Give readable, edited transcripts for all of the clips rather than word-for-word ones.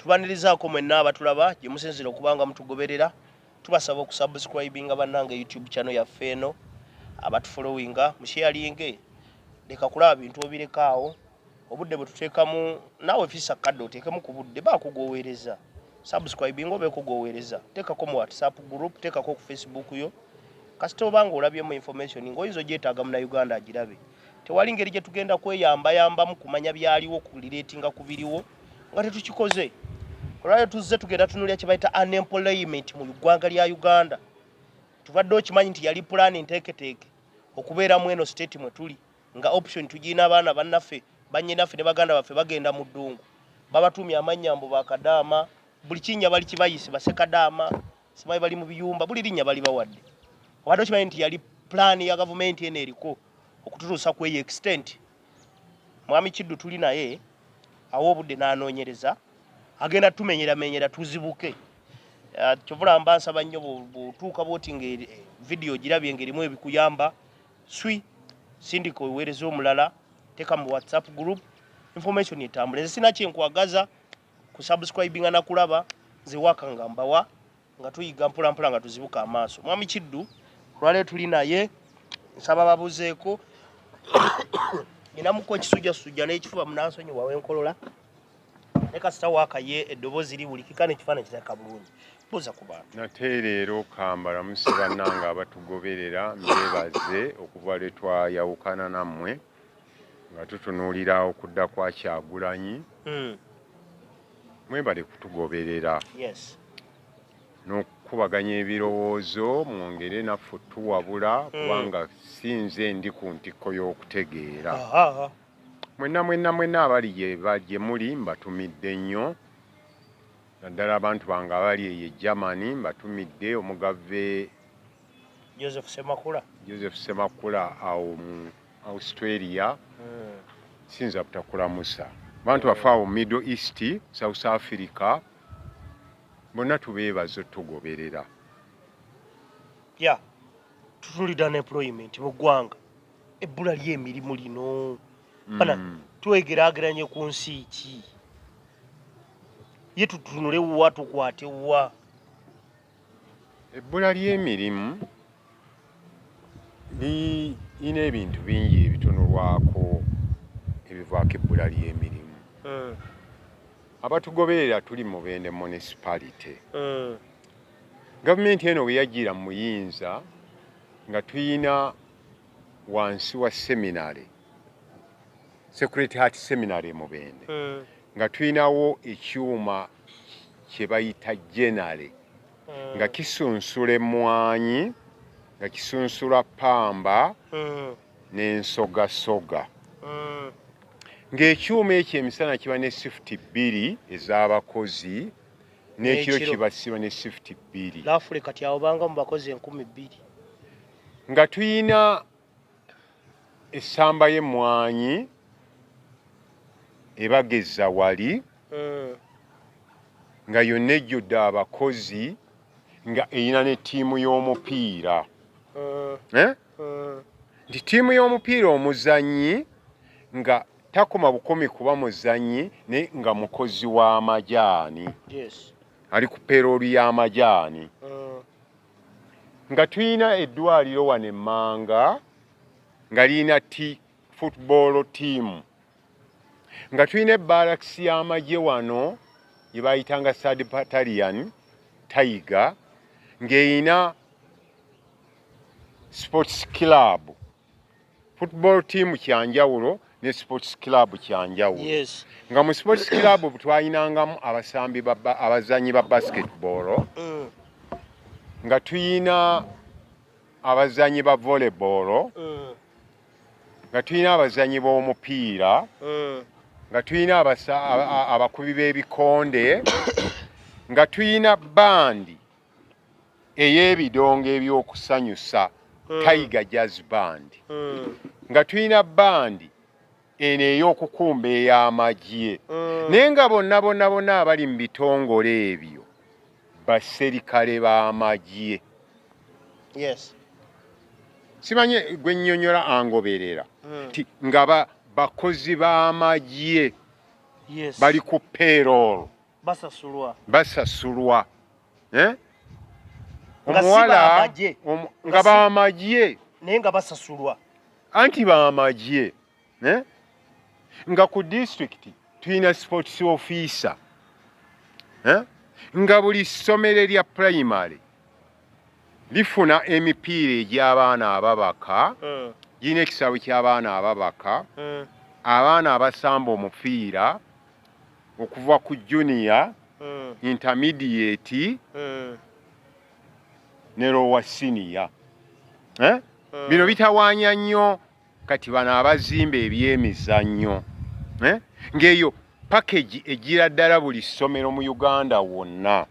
tubanirizaako mwenna abatulaba gye musinzira okubanga mutugoberera tubasaba okusubscribinga bannange YouTube channel yaffe eno abatufollowinga musharinge leka kulaba bintu obirekaawo obudde bwe tuteekamu naawe fisa kadde oteekemu ku budde baakugoweereza subscribing obe kugoweereza teekako mu WhatsApp group teekako ku Facebook yo kasita obanga olabyemu information ng'oyinza ogyetaaga mu Uganda agirabe tewali ngeri gye tugenda kweyambayambamu kumanya byaliwo kulireetinga ku biriwo nga tetukikoze olwayo tuzze tugenda tunulya kye bayita unemployment mu ggwanga lya Uganda tubadde okimanyi nti yali plan nteeketeeke okubeeramu eno state mwe tuli nga option tugiina abaana bannaffe bannyinaffe ne baganda baffe bagenda mu ddungu babatumye amannyambo bakadaama buli kinnya bali kibayise basekadaama simanyi bali mu biyumba buli linnya bali bawadde obadde okimanyi nti yali plan ya gavumenti eno eriko okututuusa ku eyo extent mwami Kiddu tuli naye awo obudde n'anoonyereza agenda tumenyera tuzibuke kyovula mba nsaba nnyo butuuka bwoti nga video girabye ngerimu ebikuyamba sindika oweereza omulala teeka mu WhatsApp group information etambule nze sina kyenkwagaza ku subscribinga na kulaba nze waka nga mbawa nga tuyiga mpolampola nga tuzibuka amaaso mwami Kiddu olwaleero tuli naye nsaba babuzeeko ninamuko ekisujja n'ekifuba munansonyiwa wenkolola ne kasita wakaye eddoboozi libulikika n'ekifaananyi kitaka bulungi buuza ku bantu nate leero kambala musi bannange abatugoberera mbebaze okuva lwe twayawukana nammwe nga tutunuulira okudda kwa Kyagulanyi mwebale kutugoberera n'okubaganya ebirowoozo mwongere naffe tuwabula kubanga sinze ndi ku ntikko y'okutegeera mwenna abali gye muli mbatumidde nnyo naddala abantu bange abali eyo Germany mbatumidde omugave Joseph Semakula awo mu Australia sinza butakulamusa bantu bafa awo Middle East South Africa bonna tubeebaze tugoberera tutulida unemployment mu ggwanga ebbula ly'emirimu lino bana twegeraageranye ku nsi ki ye tutunule wa tukwate wa ebbula ly'emirimu lirina ebintu bingi ebitunulwako ebivaako ebbula ly'emirimu abatugoberera tuli mu Bende municipality gavumenti eno bwe yagira mu muyinza nga tuyina wansi wa seminary Sacred Heart Seminary mu Bende nga tuyinawo ekyuma kye bayita jenale nga kisunsula emmwanyi nga kisunsula pamba n'ensogasoga ng'ekyuma ekyo emisana kiba ne shift 2 ez'abakozi n'ekiro kibasiba ne shift 2 lafule kati awo banga mu bakozi 2,000 nga tuyina essamba y'emmwanyi ebageza wali nga yonna ejjudde abakozi nga eyina ne ttiimu y'omupiira nti ttiimu y'omupiira omuzannyi nga takoma bukomi kuba muzannyi ne nga mukozi w'amajaani ali ku peroolu y'amajaani nga tuyina eddwaliro wano emmanga nga liyina football team nga tuyina ebbalakisi y'amagye wano gye bayitanga Third Battalion Tiger ng'eyina sports club football team kyanjawulo ne sports club kyanjawulo nga mu sports club twayinangamu abazanyi ba basketball nga tuyina abazanyi ba volleyball nga tuyina abazanyi b'omupiira nga tuyina abakubi b'ebikonde nga tuyina bandi ey'ebidongo ebyokusanyusa Tiger Jazz Band nga tuyina bandi eno ey'okukumba ey'amagye naye nga bonna abali mu bitongole ebyo baserikale b'amagye simanye gwe nnyonnyola angoberera nga bakozi b'amagye bali ku payroll basasulwa omuwala nga bamagye naye nga basasulwa anti bamagye nga ku district tulina sports officer nga buli ssomero lya primary lifuna emipiira egy'abaana ababaka girina ekisabo ky'abaana ababaka abaana abasamba omupiira okuva ku junior intermediate ne lower senior bino bitawaanya nnyo kati bano abazimba ebyemizannyo ng'eyo package egira ddala buli ssomero mu Uganda wonna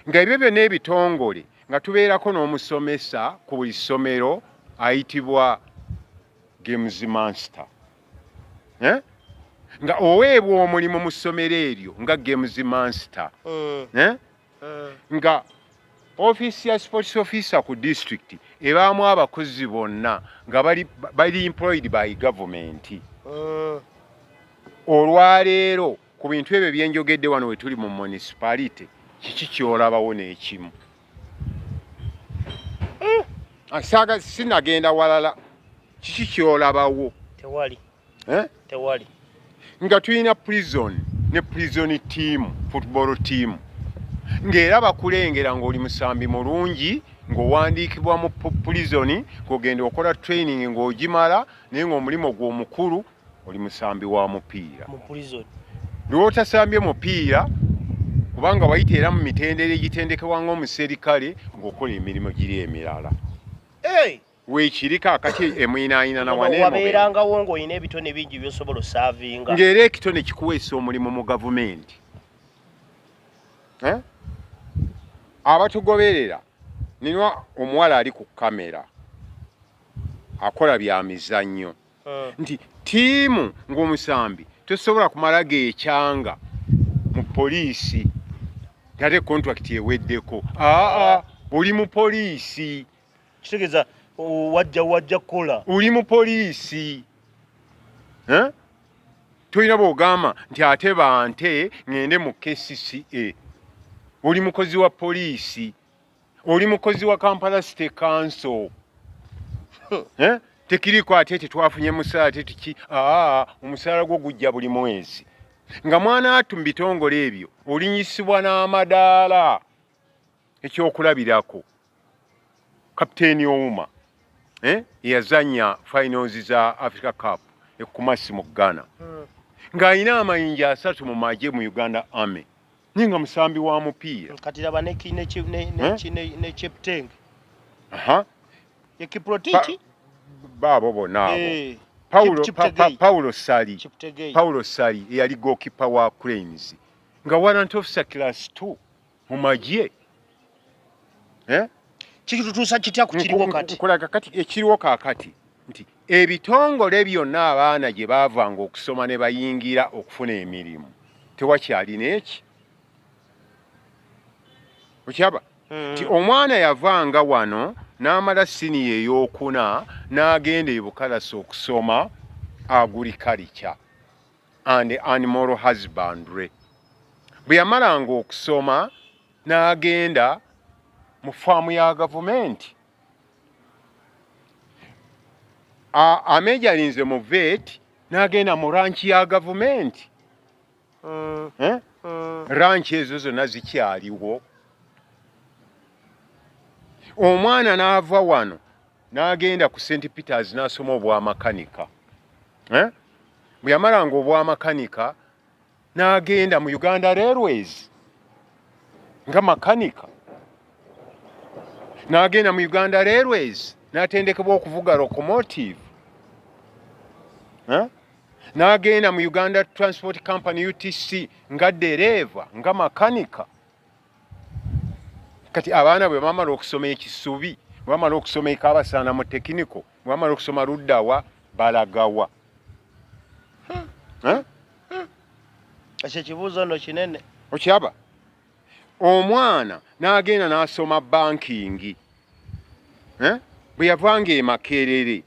nga ebyo byonna ebitongole nga tubeerako n'omusomesa ku buli ssomero ayitibwa games master nga oweebwa omulimu mu ssomero eryo nga games master nga office ya sports officer ku district ebaamu abakozi bonna nga bali employed by government olwaleero ku bintu ebyo byenjogedde wano we tuli mu municipality kiki kyolabawo n'ekimu sinagenda walala kiki kyolabawo tewali nga tulina prison ne prison team football team ng'era bakulengera ng'oli musambi mulungi ng'owandiikibwa mu prison ng'ogenda okola training ng'ogimala naye ng'omulimu gw'omukulu oli musambi wa mupiira lw'otasambye mupiira kubanga wayita era mu mitendera egitendekebwa ng'omuserikale ng'okola emirimu giri emirala weekiriko akati emwinaayina na wabeerangawo ng'olina ebitone bingi by'osobola osaavinga ng'era ekitone kikuweesa omulimu mu gavumenti abatugoberera nina omuwala ali ku kamera akola bya mizannyo nti tiimu ng'omusambi tosobola kumala geekyanga mu poliisi ate kontrakiti eweddeko oli mu poliisi kitegeeza wajja kukola oli mu poliisi tolina bw'ogamba nti ate bante ŋŋende mu KCCA oli mukozi wa poliisi oli mukozi wa Kampala State Council tekiriko ate tetwafunye musaala tetiki omusaala gwo gujja buli mwezi nga mwana atu mu bitongole ebyo olinyisibwa n'amadaala ekyokulabirako kapiteeni Ouma eyazanya finals za Africa Cup ekumasi mu Ghana ng'alina amayinja 3 mu magye mu Uganda Army ninga musambi wa mupiira kati laba ne Chepteng Kiprotich baabo bonna Paulo Sali eyali goalkeeper wa Cranes nga warrant officer class 2 mu magye kikitutuusa kitya ku kiriwo kati nkulaga kati ekiriwo kaakati nti ebitongole byonna abaana gye baavanga okusoma ne bayingira okufuna emirimu tewakyalina eki okyaba nti omwana yavanga wano n'amala siniya ey'okuna n'agenda e Bukalasa okusoma agriculture and animal husbandry bwe yamalanga okusoma n'agenda mu faamu ya gavumenti amejalinze mu vet n'agenda mu ranchi ya gavumenti ranchi ezo zonna zikyaliwo omwana n'ava wano n'agenda ku St. Peters n'asoma obwamakanika bwe yamalanga obwamakanika n'agenda mu Uganda Railways nga makanika n'agenda mu Uganda Railways n'atendekebwa okuvuga locomotive n'agenda mu Uganda Transport Company UTC nga dereva nga makanika kati abaana bwe bamala okusoma ekisubi bwe bamala okusoma ekabasaana mu tekiniko bwe bamala okusoma luddawa balagawa ekyo ekibuuzo nno kinene okyaba omwana n'agenda n'asoma bankingi bwe yavanga e Makerere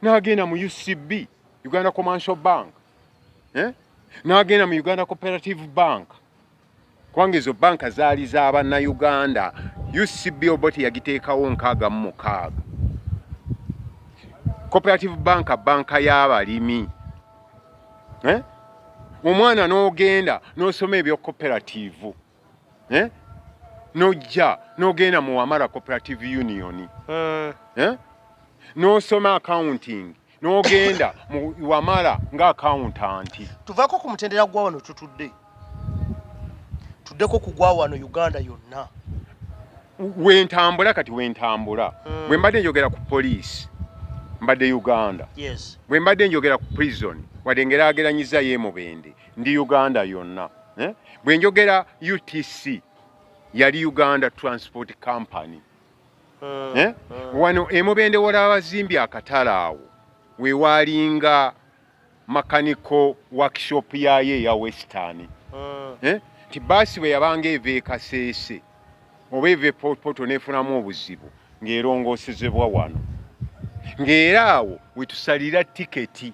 n'agenda mu UCB Uganda Commercial Bank n'agenda mu Uganda Cooperative Bank kubanga ezo banka zaali z'Abannayuganda. UCB Obote yagiteekawo 66. Cooperative banka y'abalimi. Omwana n'ogenda n'osoma ebyo cooperative. N'ojja n'ogenda mu Wamala Cooperative Union. N'osoma accounting. N'ogenda mu Wamala nga accountant. Tuvaako ku mutendera gwa wano tutudde. Tuddeko ku gwa wano Uganda yonna. Wentambula bwe mbadde njogera ku police mbadde Uganda. Yes. Bwe mbadde njogera ku prison wadde ngeraageranyiza Mubende ndi Uganda yonna. Bwe njogera UTC yali Uganda Transport Company. Wano Mubende wala abazimbi akatala awo we walinga mechanical workshop yaye ya Western. Tibasi we yabanga eve Kasese oba eve poto nefunamu obuzibu ng'erongoosezebwa wano. Ng'era awo wetusalira tiketi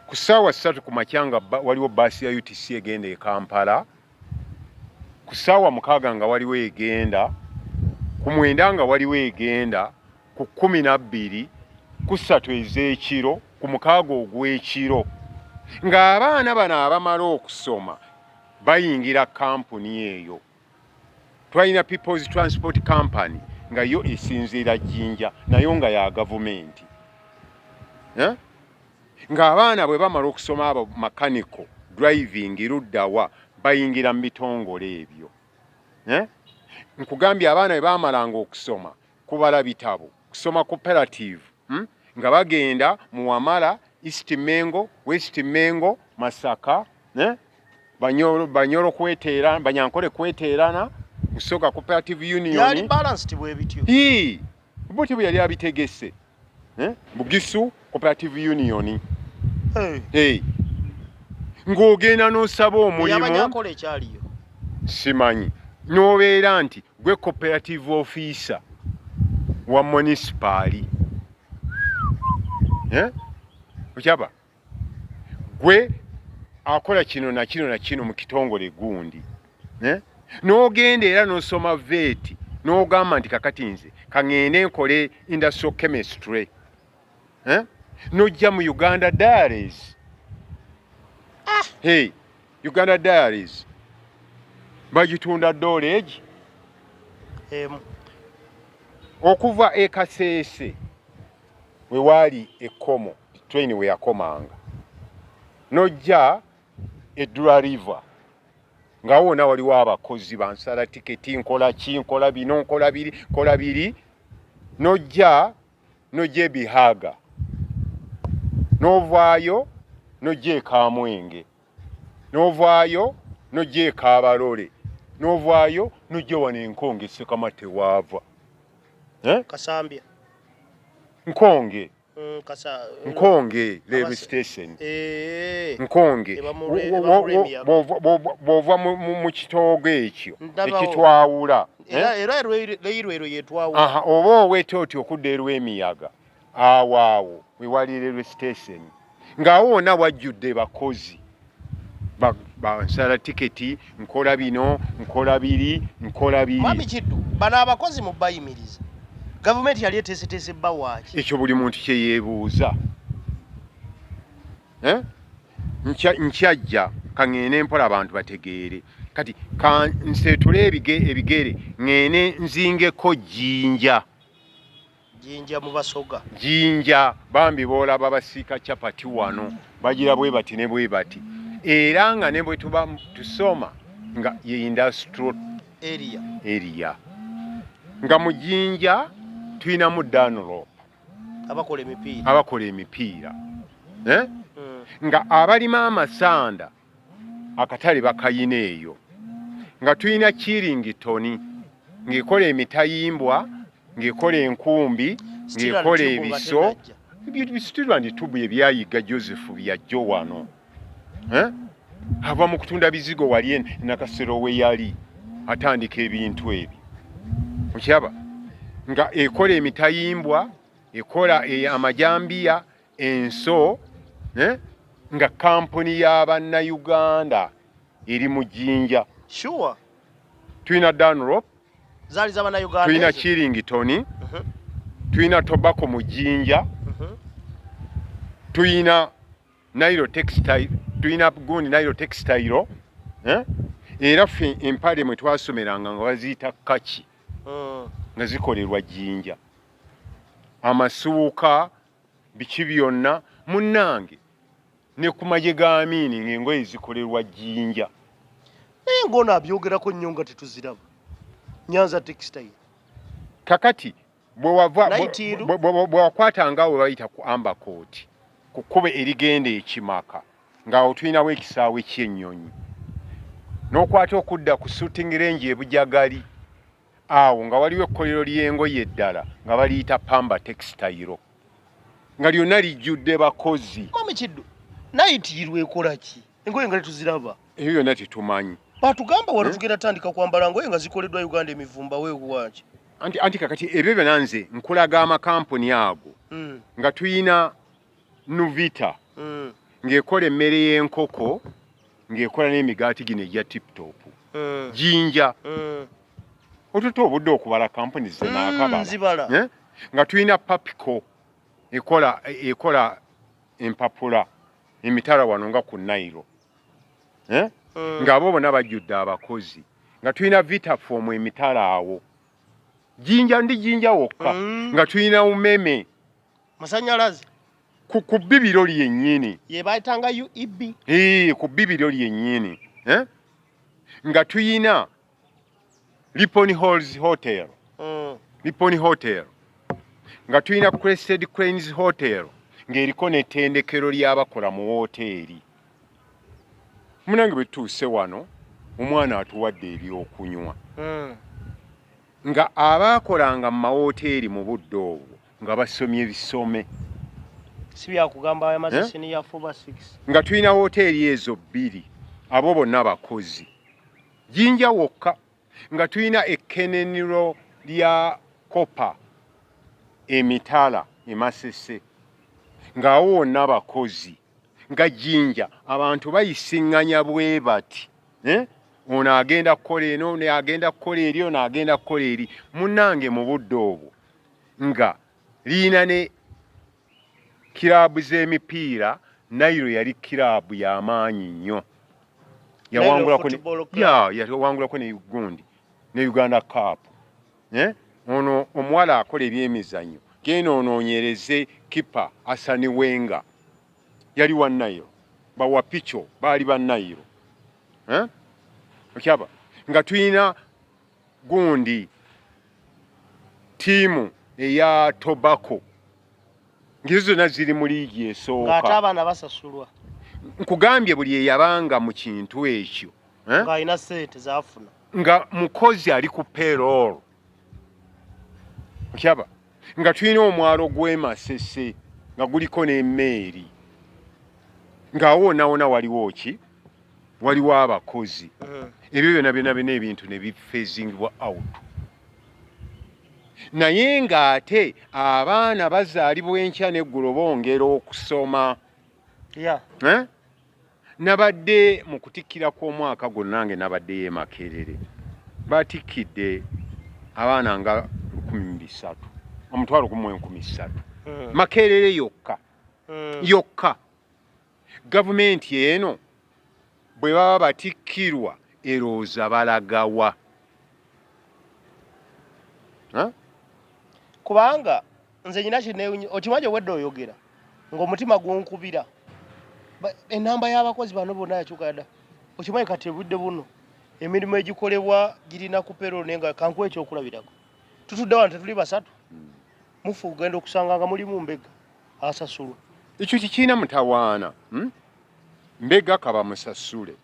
ku ssaawa 3 ku makyanga waliwo baasi ya UTC egenda e Kampala, ku ssaawa 6 nga waliwo egenda, ku 9 nga waliwo egenda, ku 12, ku 3 ez'ekiro, ku 6 ogw'ekiro. Ng'abaana bano abamala okusoma bayingira kampuni eyo. Twalina People's Transport Company nga yo esinziira Jinja nayo nga ya gavumenti. Ng'abaana bwe bamala okusoma abo mechanical driving luddawa bayingira mu bitongole ebyo. Nkugambye abaana bwe bamalanga okusoma kubala bitabo kusoma cooperative nga bagenda mu Wamala, East Mengo, West Mengo, Masaka, Banyoro kweteerana, Banyankole kweteerana, Busoga Cooperative Union. Yali balanced bwe bityo. Obote bwe yali abitegese. Bugisu Cooperative Union. Ng'ogenda n'osaba omulimu. Yabanyankole ekyaliyo. Simanyi. N'obeera nti gwe cooperative officer wa municipali. Okyaba? Gwe akola kino na kino na kino mu kitongole gundi. N'ogenda era n'osoma VET n'ogamba nti kakati nze kaŋŋende nkole industrial chemistry. N'ojja mu Uganda Diaries. Uganda Diaries bagitunda doleegi okuva e Kasese we waali ekkomo train we yakomanga n'ojja e Dura River nga wona waliwo abakozi bansala tiketi nkola ki nkola bino nkola biri n'ojja e Bihaga n'ovaayo n'ojja e Kamwenge n'ovaayo n'ojja e Kabalole n'ovaayo n'ojja wano Enkonge Sekamate waava. Kasambya. Nkonge. Nkonge railway station. Nkonge. Bw'ova mu kitoogo ekyo ekitwawula. Era Railway yetwawula. Oba owete oti okudda Erw'Emiyaga awo we wali railway station. Ng'awo wonna wajjudde bakozi. Bansala tiketi nkola bino nkola biri. Mami Kiddu bano abakozi mu bayimiriza. Gavumenti yali eteeseteese bawaki. Ekyo buli muntu kye yeebuuza. Nkyajja kaŋŋende mpola abantu bategeere. Kati nseetule ebigere ŋŋende nzingeko Jinja. Jinja mu Basoga. Jinja bambi boolaba basiika capati wano bagira bwe bati ne bwe bati. Era nga ne bwe tuba tusoma nga ye industrial area. Nga mu Jinja tuyinamu Dunlop abakola emipiira. Nga abalima amasanda akatale bakayina eyo. Nga tuyina Kiringitoni ng'ekola emitayimbwa ng'ekola enkumbi ng'ekola ebiso. Bisitulandi tubu ebyayiga Joseph byajjo wano. Ava mu kutunda bizigo wali Nakasero we yali atandika ebintu ebi. Okyaba nga ekola emitayimbwa ekola amajambiya enso nga kampuni y'Abannayuganda eri mu Jinja Sure. Tulina Dunlop. Zali zaba na Uganda. Tulina Chirington. Tulina Tobacco mu Jinja. Tulina Nairo Textile. Tulina gundi Nairo Textile. Era ffe empale mwe twasomeranga nga baziyita kaki. Nga zikolerwa Jinja. Amasuuka biki byonna munnange ne ku maje ga Amini ng'engoye zikolerwa Jinja. Ng'ono abyogerako nnyo nga tetuziraba. Nyanza Textile. Kakati bwe wakwatanga we bayita ku Amber Court ku kkubo erigenda ekimaka ng'awo tulinawo ekisaawe ky'ennyonyi. N'okwata okudda ku shooting range e Bujagali awo nga waliwo ekkolero ly'engoye eddala nga baliyita Pamba Textile nga lyonna lijjudde bakozi. Mami Kiddu, nayitiirwa ekola ki? Engoye nga tetuziraba. Ebyo byonna tetumanyi. Batugamba wano tugenda tandika kwambala ngoye nga zikoleddwa Uganda emivumba weewuwanki. Anti kakati ebyo byonna nze nkulaga amakampuni ago nga tuyina Nuvita ng'ekola emmere y'enkoko ng'ekola n'emigaati gino egya tiptop. Jinja. Otuto obudde okubala kampuni ze naakabala. Nga tulina Papico ekola empapula emitala wano nga ku Nairo. Ng'abo bonna bajjudde abakozi. Nga tulina Vitafoam emitala awo. Jinja ndi Jinja wokka. Nga tulina umeme. Masanyalaze. Ku bibiro lyennyini. Ye bayitanga UEB. Ku bibiro lyennyini. Nga tuyina Liponi Halls Hotel. Liponi Hotel. Nga tuyina Crested Cranes Hotel. Ng'eriko n'ettendekero ly'abakola mu woteeri. Munange bwe tuuse wano omwana atuwadde ebyokunywa. Nga abaakolanga mu mawoteeri mu budde obwo nga basomye bisome. Si byakugamba amasesini ya 4/6. Nga tulina woteeri ezo bbiri abo bonna bakozi. Jinja wokka nga tulina ekkeneniro lya kopa emitala emasese ng'awo wonna bakozi. Nga Jinja abantu bayisiŋŋanya bwe bati. Ono agenda kukola eno, ne agenda kukola eri, ono agenda kukola eri. Munnange mu budde obwo nga liina ne kiraabu z'emipiira. Nairo yali kiraabu y'amaanyi nnyo. Yawangulako ne gundi ne Uganda Cup. Ono omuwala akola ebyemizannyo genda onoonyereze kipa Asani Wenga yali wa Nairo. Bawa picho baali ba Nairo. Okyaba nga tulina gundi tiimu eya Tobacco ng'ezo zonna ziri mu liigi esooka. Ng'ate abaana basasulwa. Nkugambye buli eyabanga mu kintu ekyo ng'alina ssente z'afuna. Nga mukozi ali ku payroll. Okyaba nga tulina omwalo gw'Emasese nga guliko n'emmeeri. Ng'awo wonna waliwo ki? Waliwo abakozi. Ebyo byonna ebintu ne bifeezingibwa out. Naye ng'ate abaana bazaalibwa enkya n'eggulo bongera okusoma. Nabadde mu kutikkira kw'omwaka gwonna nange nabaddeyo e Makerere. Batikkidde abaana nga 13,000. 13,000. Makerere yokka. Yokka. Gavumenti eno bwe baba batikkirwa erooza balagawa. Kubanga nze nyina kinneewunya okimanyi wedde oyogera ng'omutima gunkubira. Ennamba y'abakozi bano bonna yakyuka dda. Okimanyi kati obudde buno emirimu egikolebwa girina ku payroll nenga kankuwa ekyokulabirako. Tutudde wano tetuli basatu. Mufu ugenda okusanga nga mulimu Mbega asasulwa. Ekyo kikiina mutawaana. Mbega kaba musasule.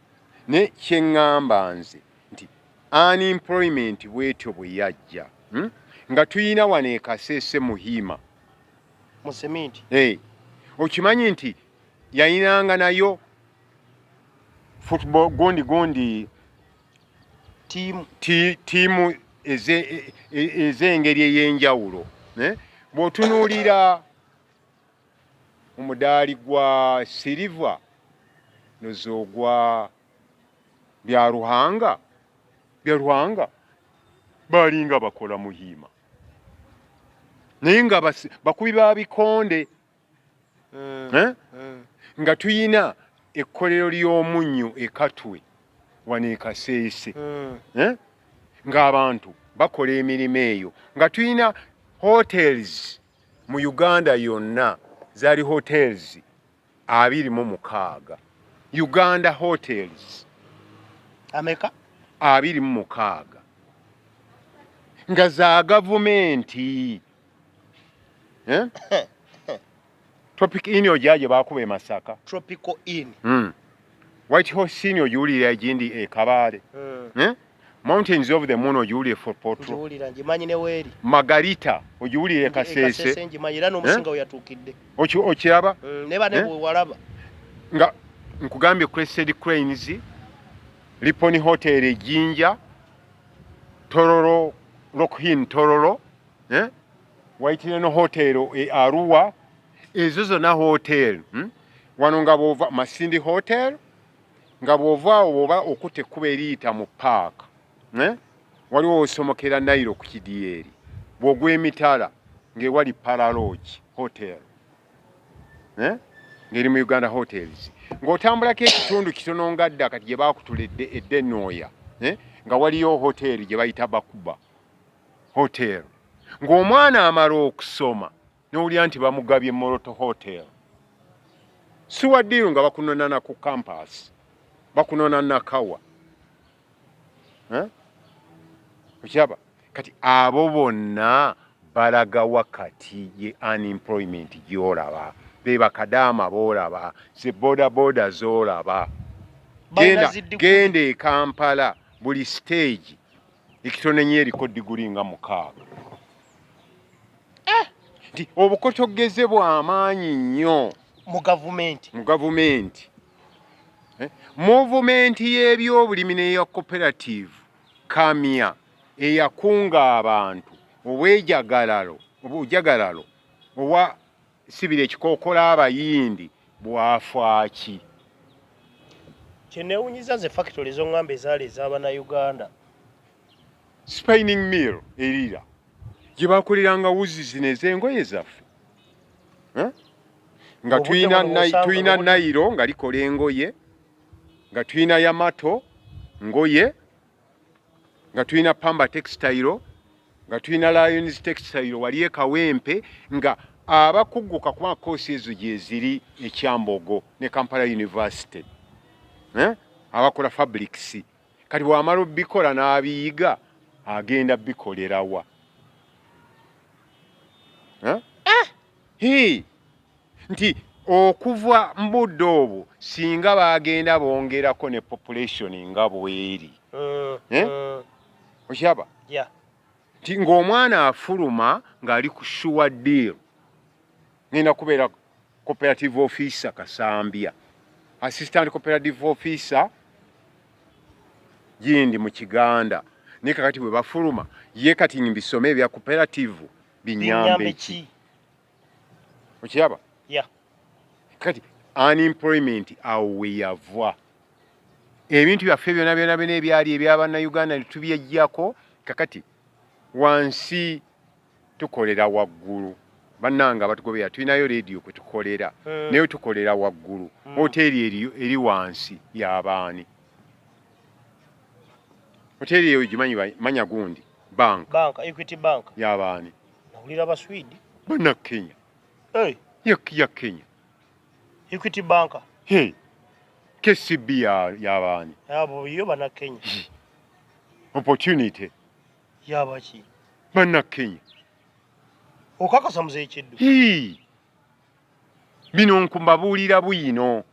Ne kyeŋŋamba nze nti unemployment bwetyo bwe yajja. Nga tuyina wano e Kasese Muhima. Mu Sementi. Okimanyi nti yayinanga nayo football gondi tiimu ez'engeri ey'enjawulo. Bw'otunuulira omudaali gwa Silver n'ozogwa bya Ruhanga bya Lwanga balinga bakola muhiima naye nga bakubi ba bikonde nga tuyina ekkolero ly'omunnyo ekatwe wano ekaseese ng'abantu bakola emirimu eyo nga tuyina hotels mu Uganda yonna zaali hotels 26 Uganda hotels ameka 26 nga za gavumenti Tropic Inn ojaje bakuba e Masaka Tropical Inn White Horse Inn ojuulira egindi e Kabale Mountains of the Moon ojuulire Fort Portal ojuulira njimanyi ne weeri Margarita ojuulire Kasese njimanyi era n'omusinga we yatuukidde okiraba ne bane bwewalaba nga nkugambye Crested Cranes Liponi Hotel Ejinja Tororo Rockhin Tororo White Hotel e Arua ezo zonna hotel wano nga bwova Masindi Hotel nga bwova oba okutte ekkubo eriyita mu park waliwo osomokera Nairo ku Kidyeri bw'ogwa emitala ng'ewali Paralogi Hotel ng'eri mu Uganda Hotels ng'otambulako ekitundu kitono nga dda kati gye baakutuledde Edenooya nga waliyo hotel gye bayita Bakuba Hotel ng'omwana amala okusoma n'owulira nti bamugabye Moroto Hotel siwaddiyo nga bakunona ku campus bakunona Nakawa okiraba kati abo bonna balaga wakati ye unemployment gy'olaba be bakadaama boolaba ze boda zoolaba genda e Kampala buli stage ekitone nnyo eriko diguli nga 6 nti obukotogeze bw'amaanyi nnyo mu gavumenti movement y'ebyobulimi n'eya cooperative kamya eyakunga abantu obwejagalalo owa sibira ekikookola abayindi bwafaaki kyenewunyiza ze factory z'oŋŋamba ezaali ez'Abannayuganda spinning mill erira gye bakoleranga wuzi zino ez'engoye zaffe nga tuyina Nairo nga likola engoye nga tuyina Yamato ngoye nga tuyina Pamba Textile nga tuyina Lions Textile wali e Kawempe nga abakugguka ku makoosi ezo gye ziri e Kyambogo ne Kampala University abakola fabrics kati bw'amala bikola n'abiyiga agenda bikolerawa nti okuva mbudde obwo singa bagenda bongerako ne population nga bweri okiraba nti ng'omwana afuluma ng'ali ku sure deal ngenda kubeera cooperative officer Kasambya assistant cooperative officer gindi mu Kiganda ne kakati bwe bafuluma ye kati mbisome bya cooperative binyambe ki okiraba kati unemployment awo we yava ebintu byaffe byonna ebyali eby'Abannayuganda tubyejjako kakati wansi tukolera waggulu bannanga batugobera tulinayo radio kwe tukolera naye tukolera waggulu hoteli eri wansi y'abaani hoteli eyo gimanyi manya gundi bank Equity Bank y'abaani nawulira Baswidi banna Kenya ya Kenya Equity Bank KCB y'abaani abo yo bana Kenya opportunity yabaki banna Kenya okakasa muze kiddu bino nkumbabuulira bwino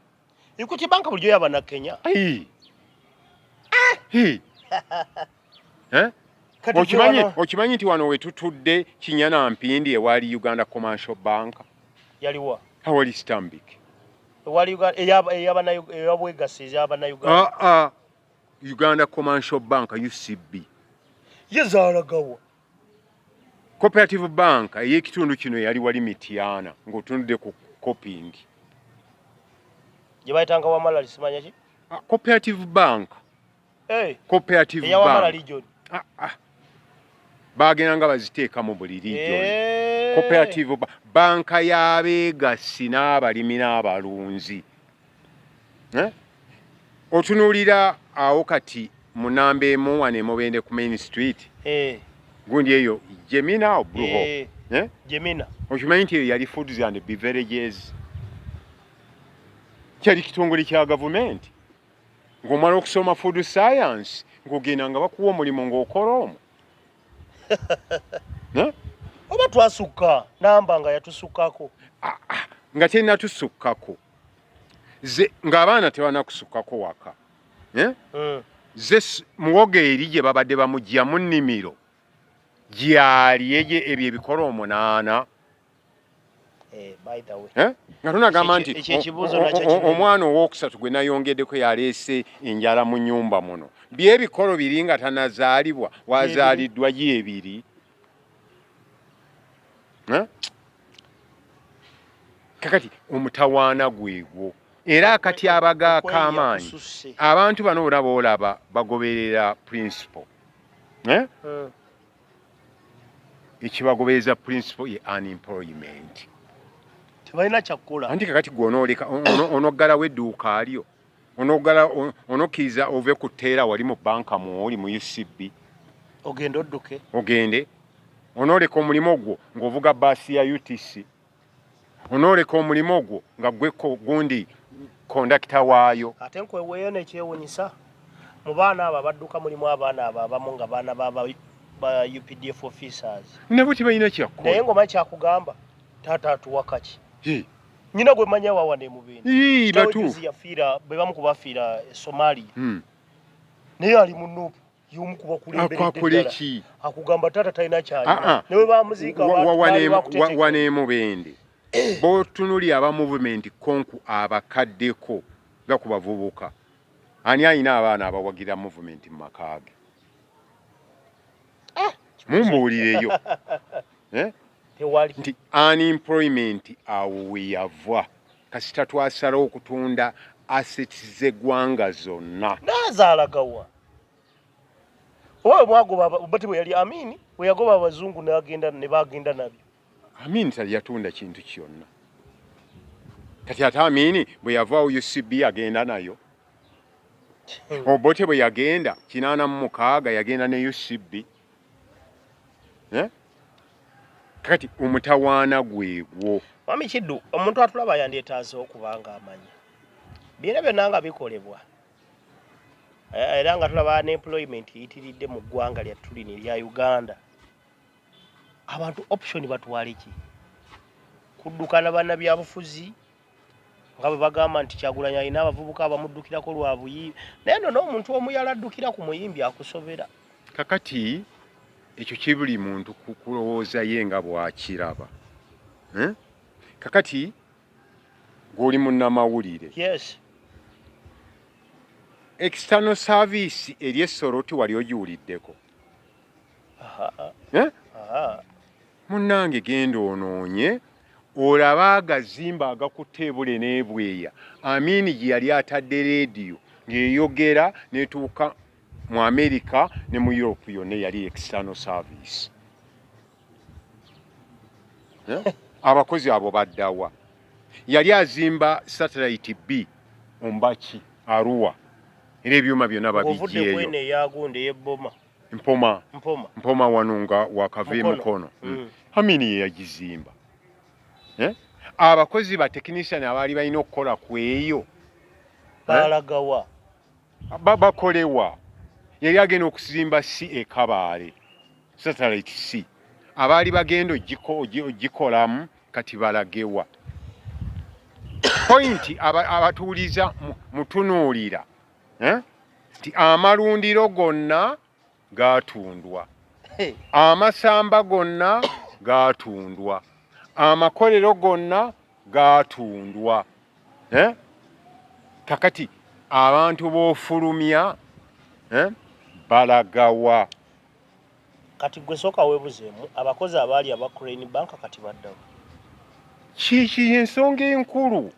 Equity Bank bulijjo yabana Kenya okimanyi nti wano we tutudde Kinyana Mpindi ewali Uganda Commercial Bank yaliwa awali Stanbic ewali eyabwegasi y'Abannayuganda Uganda Commercial Bank UCB yezaalagawa Cooperative Bank ey'ekitundu kino yali wali Mityana ng'otunudde ku coping gye bayitanga Wamala lisimanya ki Cooperative Bank cooperative eyawamala bank region bagenda nga baziteeka mu buli region cooperative banka y'abeegassi n'abalimi n'abalunzi otunuulira awo kati mu namba emu wano emubende ku main street gundi eyo Gemina obluho Gemina okimanyi nti eyo yali foods and beverages kyali kitongole kya gavumenti ng'omala okusoma food science ng'ogenda nga bakuwa omulimu ng'okola omwo oba twasukka namba nga yatusukkako nga tennatusukkako ng'abaana tebanakusukkako waka ze muwoga eri gye babadde bamugya mu nnimiro gyali ebyo ebikola 8 nga tunagamba nti omwana owookusatu gwe nayongeddeko yaleese enjala mu nnyumba muno byebikolo biri nga tanazaalibwa wazaaliddwa gyebiri kakati omutawaana gwegwo era akati abagaako amaanyi abantu bano olaba olaba bagoberera principle ekibagobereza principle ye unemployment tebalina kyakukola anti kakati gwonooleka onoggalawo edduuka alyo onokkiriza ove ku tteera wali mu banka muoli mu UCB ogende odduke ogende onooleka omulimu gwo ng'ovuga baasi ya UTC onooleka omulimu gwo nga gweko gundi kondakita waayo ate nkweweeyo nekyewunyisa mu baana abo abadduka mulimu abaana abo abamu nga baana ba UPDF officers nabo tebalina kyakukola naye ng'omanyi kyakugamba taata atuwa kaki nyina gwe manya wawa ne mubindi batuufu yafiira bwe bamu kubafiira Somalia naye ali mu Nuupu y'omu ku bakulembera ki akugamba taata talina kyalina ne bwe bamuziika waneemubende b'otunulira aba movement konku abakaddeko nga ku bavubuka ani alina abaana abawagira movement mu maka ge mumbuulireyo nti unemployment awo we yava kasita twasalawo okutunda assets z'eggwanga zonna naazaalagawa oba mwagoba bati bwe yali Amini bwe yagoba abazungu ne bagenda nabyo Amini tali yatunda kintu kyonna kati ate Amini bwe yavaawo UCB agenda nayo Obote bwe yagenda 86 yagenda ne UCB kati omutawaana gwegwo Mami Kiddu omuntu atulaba yandyetaazeho kubanga amanya byonna byonna nga bikolebwa era nga tulaba unemployment yitiridde mu ggwanga lyattu lino erya Uganda abantu option batwale ki kuddukana bannabyabufuzi nga bwe bagamba nti Kyagulanyi alina abavubuka abamuddukirako lwa buyiibi naye nno n'omuntu omu yaladdukira ku muyimbi akusobera kakati ekyo kibuli muntu kulowooza ye nga bw'akiraba kakati ng'oli munnamawulire external service eri Essoroti wali ogiwuliddeko munnange genda onoonye olaba agazimba agakutte ebule n'ebweya Amini gye yali atadde leediyo ng'eyogera n'etuuka mu America ne mu Europe yonna yali external service abakozi abo baddawa yali azimba satellite B Ombaki Arua era ebyuma byonna babijjeeyo Mpoma wano nga wakave mukono Amini ye yagizimba abakozi ba technician abaali balina okukola ku eyo balagawa bakolewa yali agenda okuzimba C Kabaale satellite C abaali bagenda ogikolamu kati balagewa point abatuuliza mutunuulira nti amalundiro gonna gaatundwa amasamba gonna gaatundwa amakolero gonna gaatundwa kakati abantu b'ofulumya balagawa kati gwe sooka weebuzeemu abakozi abaali aba Crane Bank kati baddawo kiki ensonga enkulu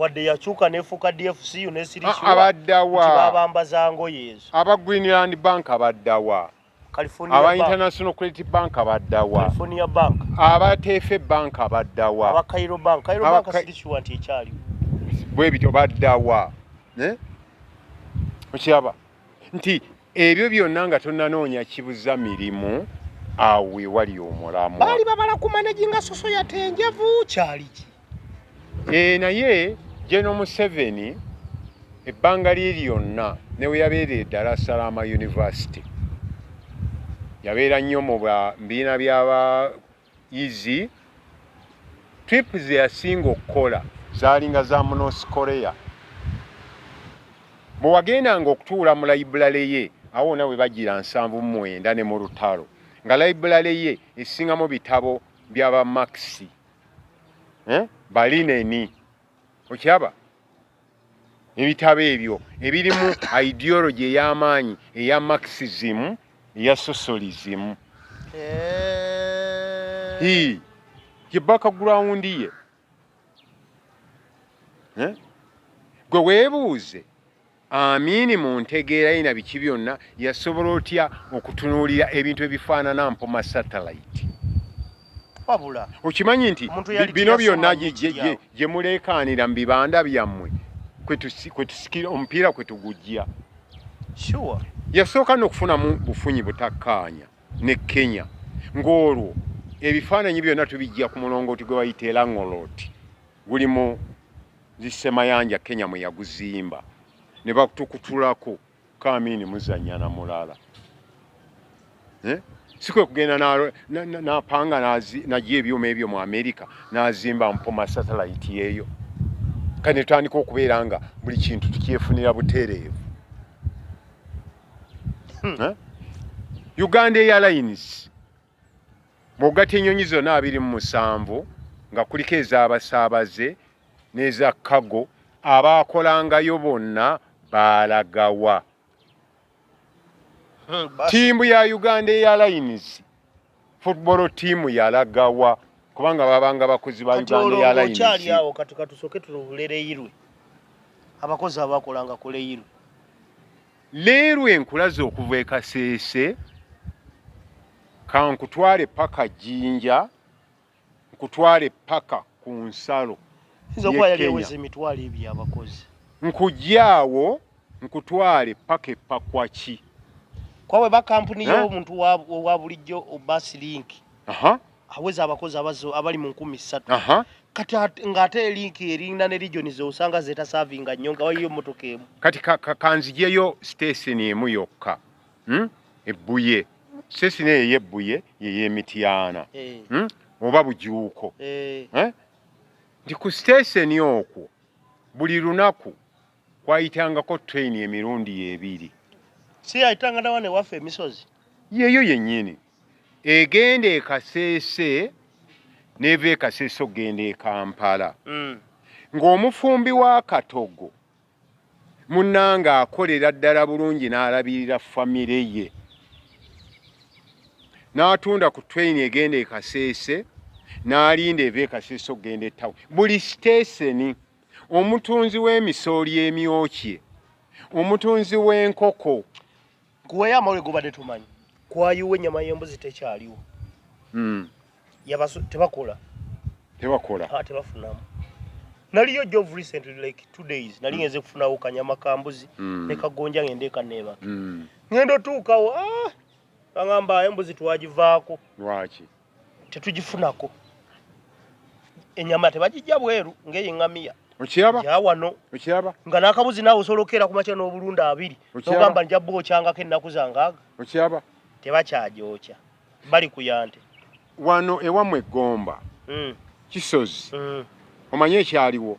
wadde yakyuka nefuuka DFCU ne Sirishwa abaddawa babambazango yezo aba Greenland Bank abaddawa California aba Bank International Credit Bank abaddawa California Bank aba Tefe Bank abaddawa aba Cairo Bank Sirishwa nti ekyali bwe bityo baddawa okyaba nti ebyo byonna nga tonnanoonya kibuza mirimu awe wali omulamu bali babala ku managing society enjavu kyali ki naye General Museveni ebbanga lye lyonna ne we yabeera Dar es Salaam University yabeera nnyo mu bibiina by'abayizi tripu ze yasinga okukola zaalinga za mu North Korea bwe wagendanga okutuula mu layibulale ye awo nawe bagira 79 ne mu lutalo nga layibulale ye esingamu bitabo by'aba Marx balineni okyaba ebitabo ebyo ebirimu ideology ey'amaanyi eya Marxism eya socialism ye background ye gwe weebuuze Amini mu ntegeera ye na biki byonna yasobola otya okutunuulira ebintu ebifaanana mpoma satellite wabula okimanyi nti bino byonna gye muleekaanira mu bibanda byammwe kwe tusikira omupiira kwe tugujja sure yasooka n'okufunamu bufunyi butakkaanya ne Kenya ng'olwo ebifaananyi byonna tubijja ku mulongooti gwe bayita Langoloti guli mu zisemayanja Kenya mwe yaguzimba ne batukutulako Kamini muzannya na mulala sikwe kugenda n'apanga najja ebyuma ebyo mu Amerika n'azimba mpoma satellite yeeyo kane tutandika okubeera nga buli kintu tukyefunira buteereevu Uganda Airlines bw'ogatta ennyonyi zonna 27 nga kuliko ez'abasaabaze n'eza cargo abaakolangayo bonna baalagawa ttiimu ya Uganda Airlines football team yalagawa kubanga babanga bakozi ba Uganda Airlines kyali awo katusoke tululeyirwe abakozi abakolanga ku leyirwe leero enkulaze okuva e Kasese kankutwale paka Jinja nkutwale paka ku nsalo nzokuba yali eweze emitwalo ebiri abakozi nkujjaawo nkutwale paka epakwaki kwawe ba kampuni y'omuntu wa bulijjo Bus Link aweza abakozi abali mu 13 kati ng'ate link erinda ne regions osanga zeta savinga nyonga wayo motoka emu kati kanzijeyo station emu yokka ebbuye station eyebbuye yeyemitiana oba bujuuko ndi ku station okwo buli lunaku kwayitangako train emirundi ebiri si ayitanga nawane wafe emisozi yeyo yennyini egenda e Kasese neva e Kasese ogenda e Kampala ng'omufumbi wa Katogo munnanga akolera ddala bulungi n'alabirira famire ye n'atunda ku train egenda e Kasese n'alinda eva e Kasese ogenda e Tawe buli siteseni omutunzi w'emisooli emyokye omutunzi w'enkoko kuweya amawulire gobadde tumanyi kwayiwa ennyama y'embuzi tekyaliwo tebakola tebafunamu naliyo job recently like 2 days nali ngenze kufunawo kanyama kambuzi ne kagonja ngende kaneebaka ngendo tuukawo bangamba embuzi twagivaako lwaki tetugifunako ennyama tebagijja bweru ng'ey'eŋŋamiya okiraba yawano okiraba nga n'akabuzi naawe osolokera ku makya n'obulunda 2 n'ogamba nja bwokyangako ennaku zangaaga okiraba tebakyajokya bali ku yante wano ewamu eggomba Kisozi omanye ekyaliwo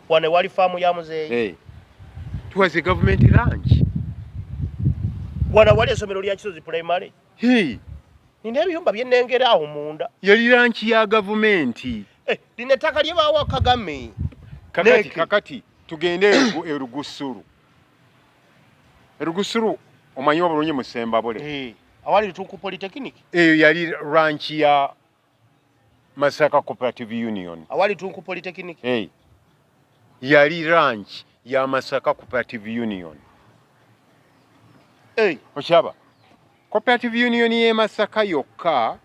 wano ewali faamu ya muzeeyi tuwaze government ranch wano wali essomero lya Kisozi primary nina ebiyumba byennengera awo munda yali ranch ya gavumenti lino ettaka lye baawa Kagame kakati tugende erugusuru omanyi obulungi mu Sembabule awali Lutunku Polytechnic eyo yali ranch ya Masaka Cooperative Union awali Lutunku Polytechnic yali ranch ya Masaka Cooperative Union. Okyaba Cooperative Union ye Masaka yokka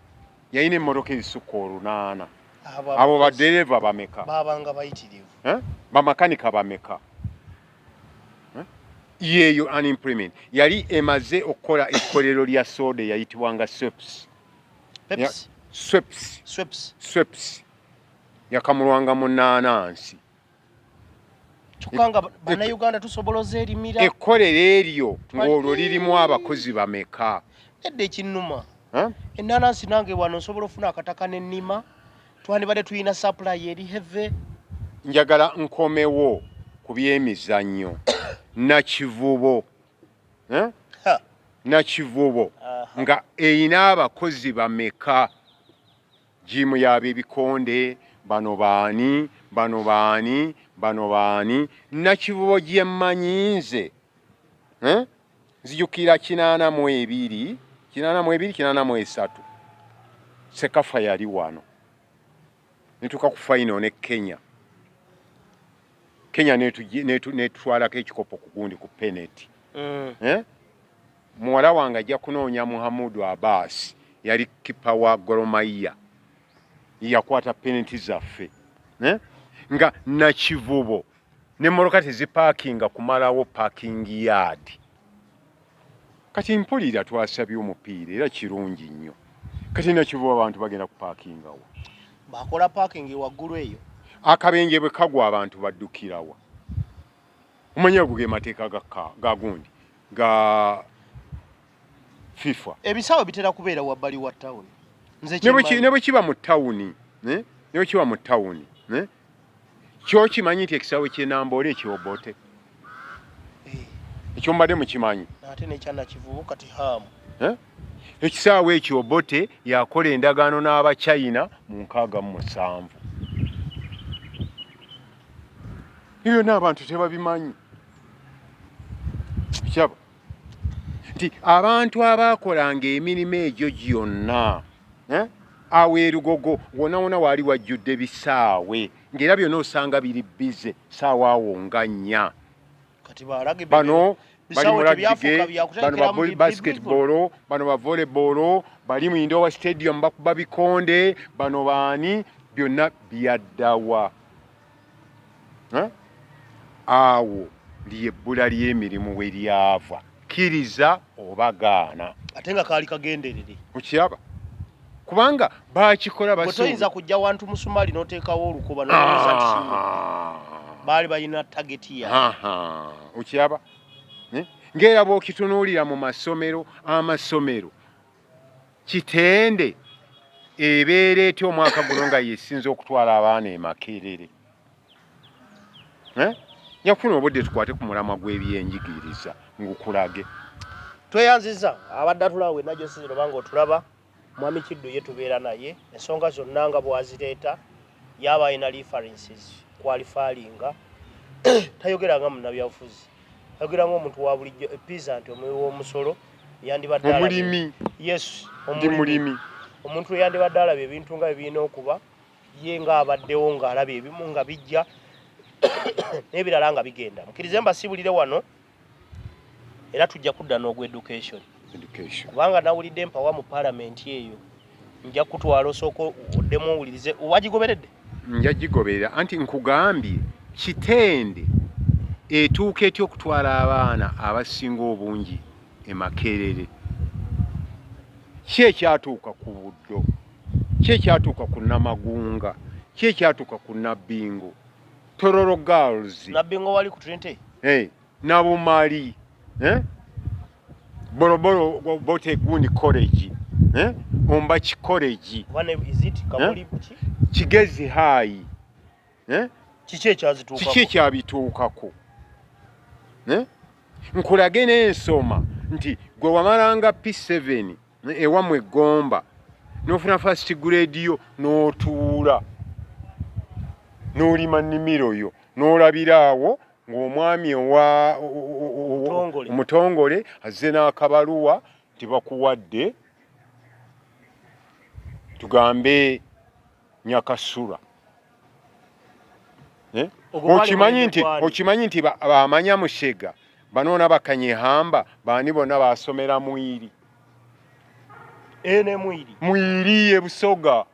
yayina emmotoka ezisukka 8. Abo badereva bameka babanga bayitirivu bamakanika bameka yeeyo unemployment yali emaze okukola ekkolero lya soda yayitibwanga Sweps yakamulwanga mu nnanansi kyokka bannayuganda tusoboloza erimira ekkolero eryo ng'olwo lirimu abakozi bameka edda ekinnuma ennanansi nange wano nsobola ofuna akataka n'ennima twandibadde tulina supply eri heve. Njagala nkomewo ku byemizannyo nakivubo nga eyina abakozi bameka jimu y'abebikonde bano baani nakivubo gye mmanyinze nzijukira 82 Sekafa yali wano netuka ku final ne Kenya netutwalako ekikopo ku gundi ku penalty. Muwala wange ajja kunoonya Muhammadu Abbas yali kipa wa Gor Mahia yakwata penalty zaffe nga nakivubo n'emmotoka tezipakinga kumalawo parking yard. Kati mpulira twasabye omupiira era kirungi nnyo. Kati nakivubo abantu bagenda kupakingawo bakola parking waggulu eyo akabenje bwe kagwa abantu baddukirawa. Omanya guge mateeka ga gundi ga FIFA ebisawo bitera kubeera wabbali wa town ne bwe kiba mu tawuni kyo kimanyi nti ekisaawe ky'enamboole ekyobote ekyo mbadde mukimanyi ate nekyana kivubu kati hamu ekisaawe ekyobote yakola endagaano n'Abachina mu 67. Iyo n'abantu tebabimanyi kyaba nti abantu abakolanga emirimu egyo gyonna awo erugogo wona waali wajjudde bisaawe ng'era byonna osanga biri bize saawa awo nga 4. kati balage bano bali mu rugby, bano ba basketball, bano ba volleyball, bali mu Indoor Stadium bakuba bikonde, bano baani byonna byaddawa. Awo lyebbula ly'emirimu we lyava kkiriza obagaana ate nga kaali kagenderere okiraba kubanga bakikola toyinza kujja wantu musumali n'oteekawo olukuba n'oza nti baali balina tageti ya okiraba ng'era bw'okitunuulira mu amasomero Kitende ebeera etya omwaka guno nga yesinza okutwala abaana e Makerere. Nyakufuna obudde tukwate ku mulamwa gw'ebyenjigiriza ngukulage. Tweyanziza abadde atulawe najjo siziro banga otulaba mwami Kiddo ye tubeera naye ensonga zonna nga bwazireeta yaba ina references qualifyinga tayogeranga munnabyabufuzi ayogeranga omuntu wa bulijjo peasant w'omusolo yandibadde omulimi yes omulimi omuntu yandibadde alaba ebintu nga ebirina okuba ye nga abaddewo nga alaba ebimu nga bijja n'ebirala nga bigenda mukirize mbasibulire wano era tujja kudda n'ogw education kubanga nawulidde empawa mu parliament eyo nja kutwala osooka oddemu owulirize wagigoberedde nja gigoberera anti nkugambye Kitende etuuka etya okutwala abaana abasinga obungi e Makerere ki ekyatuuka ku Buddo ki ekyatuuka ku Namagunga ki ekyatuuka ku Nabbingo Tororo Girls Nabbingo wali ku Trinity Nabumali Boroboro Bote Gundi College Ombaki College one is it Kamuli Kigezi High kiki ekyazituukako kiki ekyabituukako nkulage n'ensoma nti gwe wamalanga P7 ewamu Egomba n'ofuna first grade yo n'otuula n'olima nnimiro yo n'olabira awo ng'omwami omutongole azze n'akabaluwa tibakuwadde tugambe Nyakasula okimanyi nti bamanya Mushega banoona bakanyehamba bani bonna basomera mwiri mwiri ebusoga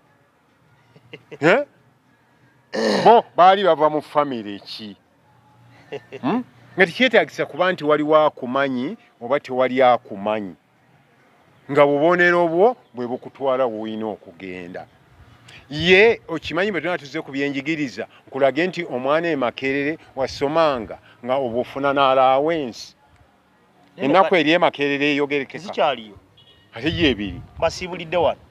bo baali bava mu famire ki nga tekyetagisa kuba nti waliwo akumanyi oba tewali akumanyi nga bubonero bwo bwe bukutwala woyina okugenda ye okimanyi bwe tuna tuze ku byenjigiriza nkulage nti omwana Makerere wasomanga nga obufuna n'alawensi ennaku eri Makerere eyogerekeka zikyaliyo ate gyebiri basibulidde wano